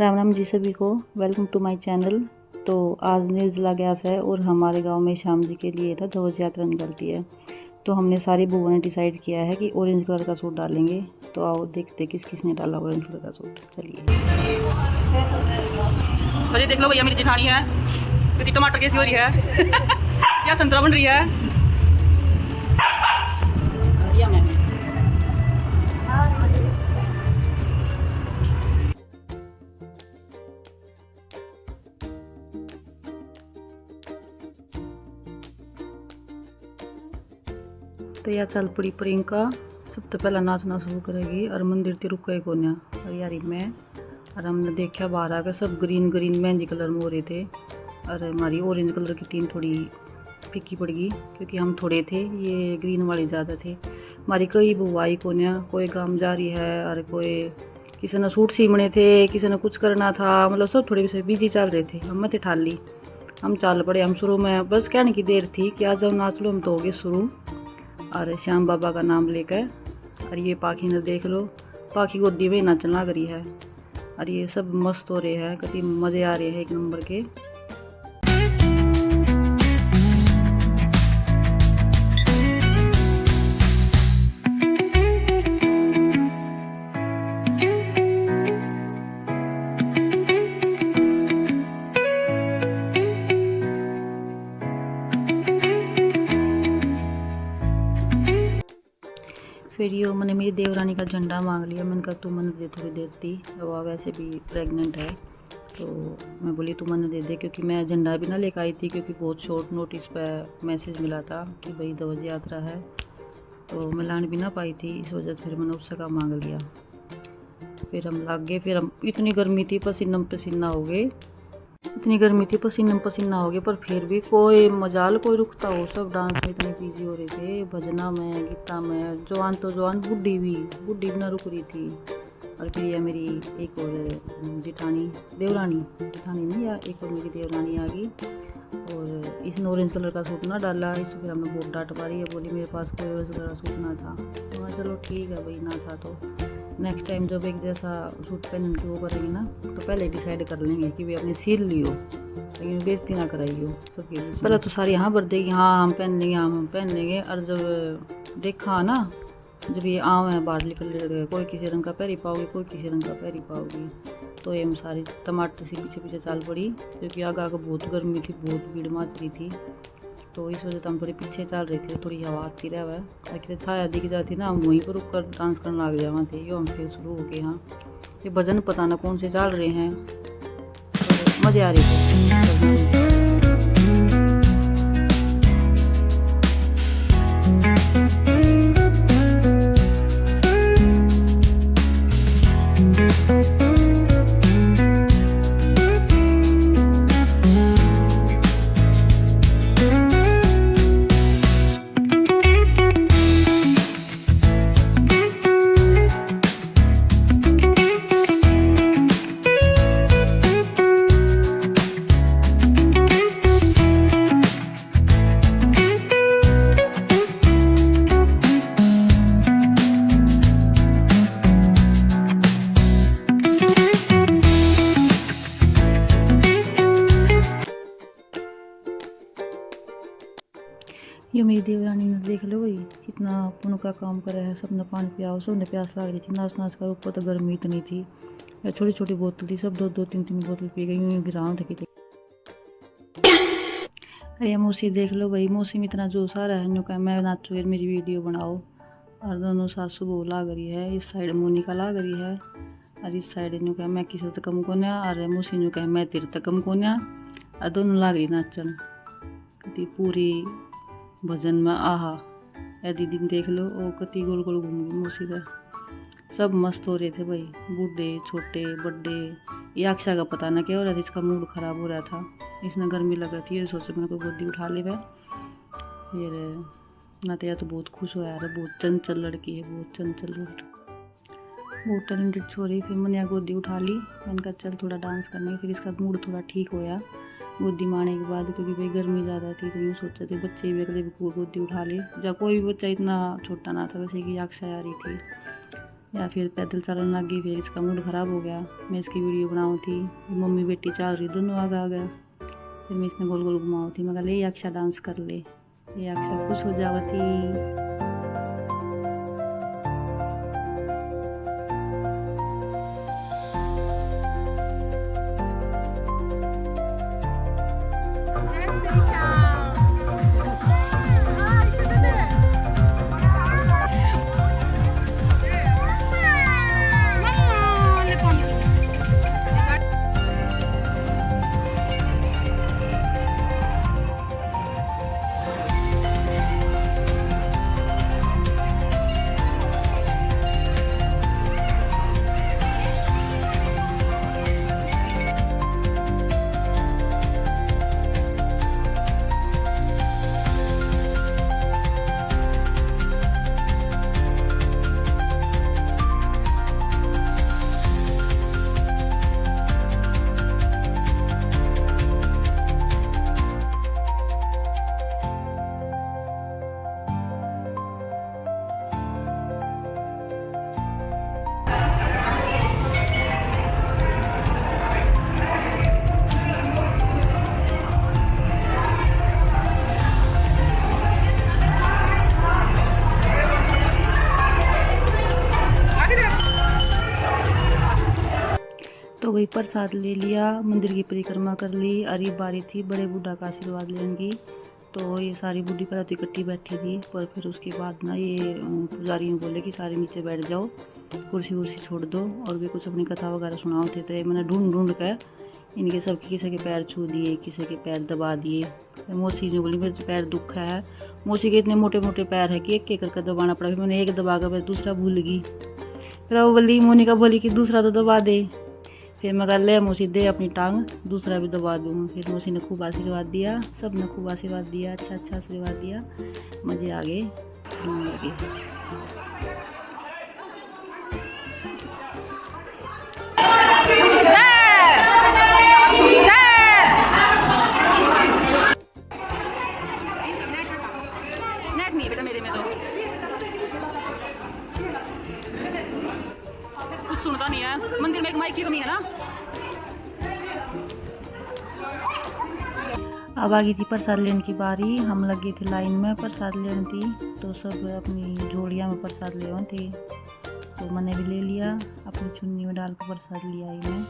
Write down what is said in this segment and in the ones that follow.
राम राम जी सभी को, welcome to my channel. तो आज निर्जला गैस है और हमारे गांव में शाम जी के लिए ना ध्वज यात्रा निकलती है। तो हमने सारी बुआ ने डिसाइड किया है कि ऑरेंज कलर का सूट डालेंगे। तो आओ देखते किस किसने डाला ऑरेंज कलर का सूट। चलिए। अरे देख लो भैया, मेरी जेठानी है, क्योंकि टमाटर कैसी हो रही है क्या संतरा बन रही है। तो यह चल पड़ी प्रियंका, सब तो पहला नाचना शुरू करेगी और मंदिर ते रुक गए कोन्या और यारी मैं और हमने देखा बाहर आकर सब ग्रीन ग्रीन मेहंदी कलर में हो रहे थे और हमारी ऑरेंज कलर की टीम थोड़ी फीकी पड़ गई क्योंकि हम थोड़े थे, ये ग्रीन वाले ज़्यादा थे। हमारी कई बुआ आई कोन्या, कोई काम जा रही है और कोई किसी ने सूट सीमने थे, किसी ने कुछ करना था, मतलब सब थोड़े से बिजी चल रहे थे। हम मत ठाल ली, हम चल पड़े। हम शुरू में बस कहने की देर थी कि आज हम नाच लो, हम तो हो गए शुरू। और श्याम बाबा का नाम लेकर और ये पाखी ने देख लो, पाखी गोदी में नाचन लग रही है और ये सब मस्त हो रहे हैं, कभी मज़े आ रहे हैं एक नंबर के। फिर यो मैंने मेरी देवरानी का झंडा मांग लिया। मैंने कहा तू मन दे थोड़ी देती, वो वैसे भी प्रेग्नेंट है। तो मैं बोली तू मन दे दे, क्योंकि मैं झंडा भी ना लेकर आई थी क्योंकि बहुत शॉर्ट नोटिस पर मैसेज मिला था कि भाई ध्वज यात्रा है, तो मैं लान भी ना पाई थी, इस वजह से फिर मैंने उससे का मांग लिया। फिर हम लग गए, फिर हम इतनी गर्मी थी पसीना पसीना हो गए, इतनी गर्मी थी पसीना पसीना हो गया, पर फिर भी कोई मजाल कोई रुकता हो, सब डांस में इतने बिजी हो रहे थे, भजना में गीता में, जवान तो जवान, बुढ़ी भी ना रुक रही थी। और फिर यह मेरी एक और जेठानी जेठानी नहीं या एक और मेरी देवरानी आ गई और इसने ऑरेंज कलर का सूट ना डाला। इस फिर हमने बहुत डांट पा रही है, बोली मेरे पास कोई ऑरेंज कलर का सूट ना था। तो चलो ठीक है भाई, ना था तो नेक्स्ट टाइम जब एक जैसा सूट पहन के वो करेंगे ना, तो पहले डिसाइड कर लेंगे कि वे अपने सिल लियो, लेकिन बेइज्जती ना कराइयो सबके बीच। पहले तो सारी यहाँ भर देगी, हाँ हम पहन लेंगे, हम पहन लेंगे। और जब देखा ना, जब ये आम है बाहर निकल रहे, कोई किसी रंग का पहरी पाओगी, कोई किसी रंग का पहरी पाओगी, तो ये हम सारी टमाटर से पीछे पीछे चल पड़ी क्योंकि आगे आगे बहुत गर्मी थी, बहुत भीड़ मच रही थी। तो इस वजह से हम थोड़ी पीछे चल रहे थे, थोड़ी हवा आती रहे ताकि छाया दिख जाती ना, हम वहीं पर रुक कर डांस करने लग जावा थे। यो हम फिर शुरू हो गए। हाँ ये भजन पता ना कौन से चल रहे हैं, तो मज़े आ रहे थे। ये मेरी देवरानी ने देख लो भाई कितना पुण्य का काम कर रहा है। सबने पानी पिया, सबने प्यास लग रही थी, नाच नाच कर। ऊपर तो गर्मी इतनी थी, छोटी छोटी बोतल थी, सब दो दो तीन तीन बोतल पी गई, यूँ गिराव थकी थी। अरे मौसी देख लो भाई, मौसी में इतना जोश आ रहा है, यूँ कह मैं नाचू यार, मेरी वीडियो बनाओ। और दोनों सासू बहू लाग रही है, इस साइड मोनिका लाग रही है और इस साइड यूँ कह मैं किसी तक कम कोन्या, और मौसी यूँ कह मैं तेरे तक कम कोन्या। और दोनों लाग रही नाचन कति पूरी भजन में। आहा या दीदी देख लो, वो कति गोल गोल घूम गई मौसी का। सब मस्त हो रहे थे भाई, बूढ़े छोटे बड़े। ये अक्षा का पता ना क्या हो रहा था, इसका मूड ख़राब हो रहा था, इसने गर्मी लग रही थी, ये सोचे मैंने कोई गोदी उठा ले। फिर ना तो या तो बहुत खुश हो यार, बहुत चंचल लड़की है, बहुत चंचल बहुत टैलेंटेड छोरी। फिर मैंने यहाँ गोदी उठा ली, मैंने कहा चल थोड़ा डांस करने। फिर इसका मूड थोड़ा ठीक होया गोदी मारने के बाद, क्योंकि भाई गर्मी ज़्यादा थी। तो यूँ सोचा थे बच्चे भी अगले भी गोदी उठा ले, जब कोई भी बच्चा इतना छोटा ना था, वैसे कि अक्षा आ रही थी। या फिर पैदल चलने लग गई। फिर इसका मूड ख़राब हो गया। मैं इसकी वीडियो बनाऊँ थी, मम्मी बेटी चल रही दोनों आगे आ गया। फिर मैं इसने गोल गोल घुमाऊँ थी। मैं ले अक्षा डांस कर ले, ये अक्षा खुश हो जावा थी। तो वही प्रसाद ले लिया, मंदिर की परिक्रमा कर ली। अरी बारी थी बड़े बूढ़ा का आशीर्वाद लेने की। तो ये सारी बूढ़ी पर तो इकट्ठी बैठी थी। पर फिर उसके बाद ना ये पुजारी बोले कि सारे नीचे बैठ जाओ, कुर्सी वुर्सी छोड़ दो। और भी कुछ अपनी कथा वगैरह सुनाओ थे। तो मैंने ढूंढ ढूंढ कर इनके सब किसी के पैर छू दिए, किसी के पैर दबा दिए। मौसी ने बोली मेरे तो पैर दुख है। मौसी के इतने मोटे मोटे पैर है कि एक करके दबाना पड़ा। फिर मैंने एक दबा कर दूसरा भूल गई। फिर वो बोली, मोनिका बोली कि दूसरा तो दबा दे। फिर मैं ले मौसी दे अपनी टांग, दूसरा भी दबा दूँ। फिर मौसी ने खूब आशीर्वाद दिया, सब ने खूब आशीर्वाद दिया, अच्छा अच्छा आशीर्वाद दिया। मज़े आ गए, लगे। नेट नहीं बेटा मेरे में तो कुछ सुनता नहीं है। मंदिर में एक माइक की कमी है ना। अब आ गई थी प्रसाद लेने की बारी। हम लग गए थे लाइन में प्रसाद लेने थी। तो सब अपनी झोलियाँ में प्रसाद ले आए थे। तो मैंने भी ले लिया, अपनी चुन्नी में डाल कर प्रसाद लिया आई मैं।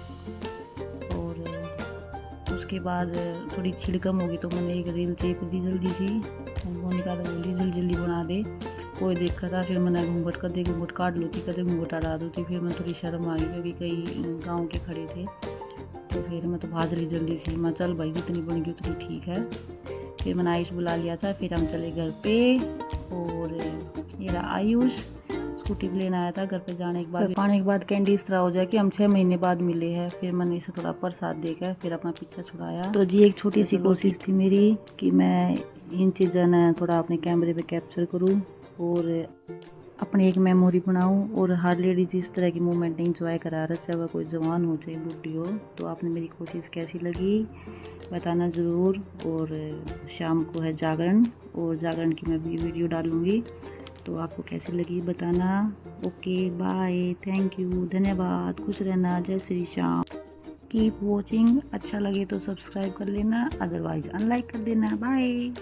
और उसके बाद थोड़ी छिड़कम होगी तो मैंने एक रील चेप दी जल्दी सी। मोनिका तो बोली जल्दी जल्दी बना दे, कोई देखा था। फिर मैंने घूंघट कदे घूंघट काट लो थी, कदे घूंघट हटा दो थी। फिर मैं थोड़ी शर्म आ गई क्योंकि कई गाँव के खड़े थे। तो फिर मैं तो भाज ली जल्दी सी। मैं चल भाई जितनी बन गई उतनी ठीक है। फिर मैंने आयुष बुला लिया था। फिर हम चले घर पे। और ये रहा आयुष, स्कूटी पे लेना आया था। घर पे जाने के बाद पाने के बाद कैंडी इस तरह हो जाए कि हम 6 महीने बाद मिले हैं। फिर मैंने इसे थोड़ा प्रसाद देकर फिर अपना पीछा छुड़ाया। तो जी एक छोटी सी कोशिश थी मेरी कि मैं इन चीज़ों ने थोड़ा अपने कैमरे पे कैप्चर करूँ और अपनी एक मेमोरी बनाऊं। और हर लेडीज इस तरह की मूवमेंट इंजॉय करा रहा, चाहे वह कोई जवान हो चाहे बूढ़ी हो। तो आपने मेरी कोशिश कैसी लगी बताना ज़रूर। और शाम को है जागरण, और जागरण की मैं भी वीडियो डालूँगी। तो आपको कैसी लगी बताना। ओके बाय, थैंक यू, धन्यवाद, खुश रहना, जय श्री श्याम। Keep watching. अच्छा लगे तो सब्सक्राइब कर लेना, अदरवाइज अनलाइक कर देना। बाय।